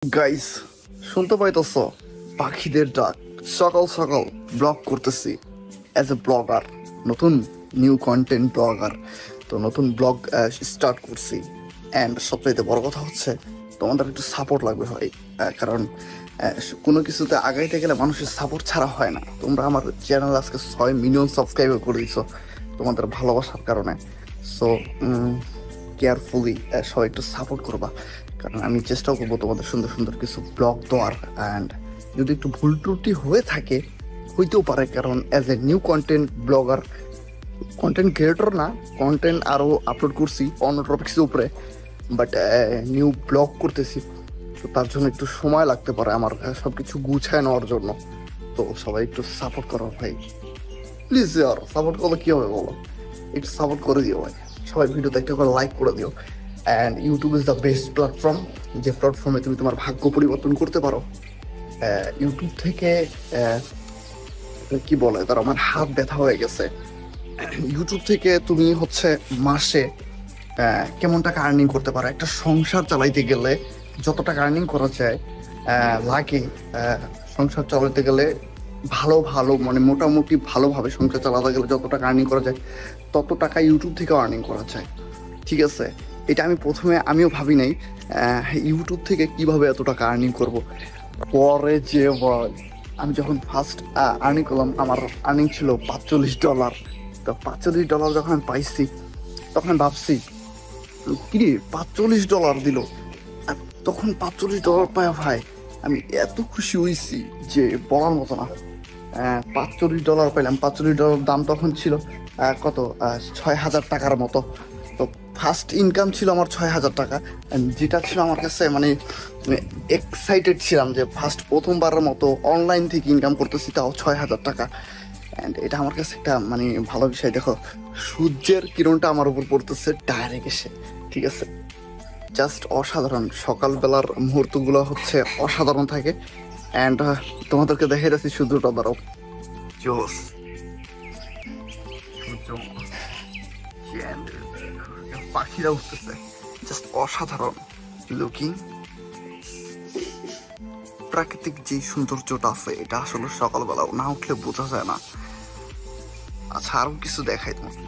Guys, শুনতে পাইতেছ পাখিদের ডাক। সকাল সকাল ব্লগ করতেছি অ্যাজ এ ব্লগার, নতুন নিউ কন্টেন্ট ব্লগার। তো নতুন ব্লগ স্টার্ট করছি। অ্যান্ড সবচাইতে বড় কথা হচ্ছে তোমাদের একটু সাপোর্ট লাগবে ভাই। কারণ কোনো কিছুতে আগাইতে গেলে মানুষের সাপোর্ট ছাড়া হয় না। তোমরা আমার চ্যানেল আজকে 6 মিলিয়ন সাবস্ক্রাইবার করে দিছো তোমাদের ভালোবাসার কারণে। সো কেয়ারফুলি সবাই একটু সাপোর্ট করবা, কারণ আমি চেষ্টা করবো তোমাদের সুন্দর সুন্দর কিছু ব্লগ দেওয়ার। অ্যান্ড যদি একটু ভুল ত্রুটি হয়ে থাকে, হইতেও পারে, কারণ as a new content blogger, content creator না, কন্টেন্ট আরও আপলোড করছি অন্য টপিক্সের উপরে, বাট নিউ ব্লগ করতেছি। তো তার জন্য একটু সময় লাগতে পারে আমার সব কিছু গুছায় নেওয়ার জন্য। তো সবাই একটু সাপোর্ট করো ভাই, প্লিজ। আর সাপোর্ট করলে কী হবে বলো, একটু সাপোর্ট করে দিও ভাই। সবাই ভিডিওতে একটা করে লাইক করে দিও। And YouTube is the best platform, যে প্ল্যাটফর্মে তুমি তোমার ভাগ্য পরিবর্তন করতে পারো। ইউটিউব থেকে কি বলে, তার আমার হাত ব্যথা হয়ে গেছে। ইউটিউব থেকে তুমি হচ্ছে মাসে কেমন টাকা আর্নিং করতে পারো। একটা সংসার চালাইতে গেলে যত টাকা আর্নিং করা যায় লাগে, সংসার চালাতে গেলে ভালো ভালো মানে মোটামুটি ভালোভাবে সংসার চালাতে গেলে যত টাকা আর্নিং করা যায় তত টাকা ইউটিউব থেকেও আর্নিং করা যায়। ঠিক আছে, এটা আমি প্রথমে আমিও ভাবি নাই ইউটিউব থেকে কিভাবে এত টাকা আর্নিং করব। পরে যে আমি যখন ফার্স্ট আর্নিং করলাম, আমার আর্নিং ছিল $45। তো $45 যখন আমি পাইছি তখন ভাবছি কিরে $45 দিল। আর তখন $45 পায় ভাই আমি এত খুশি হয়েছি যে বলার মতো না। $45 পাইলাম। $45 দাম তখন ছিল কত, 6,000 টাকার মতো। তো ফার্স্ট ইনকাম ছিল আমার 6,000 টাকা, যেটা ছিল আমার কাছে মানে এক্সাইটেড ছিলাম যে ফার্স্ট প্রথমবারের মতো অনলাইন থেকে ইনকাম করতেছি, তাও 6,000 টাকা। অ্যান্ড এটা আমার কাছে একটা মানে ভালো বিষয়। দেখো, সূর্যের কিরণটা আমার উপর পড়তেছে ডাইরেক্ট এসে, ঠিক আছে, জাস্ট অসাধারণ। সকালবেলার মুহূর্তগুলো হচ্ছে অসাধারণ থাকে। অ্যান্ড তোমাদেরকে দেখে যাচ্ছি সূর্যটা দ্বারাও জোস, সূর্য, পাখিরা উঠতেছে, জাস্ট অসাধারণ লুকিং। প্রাকৃতিক যে সৌন্দর্যটা আছে এটা আসলে সকালবেলা না উঠলে বোঝা যায় না। আচ্ছা, আরো কিছু দেখাই তোমাকে।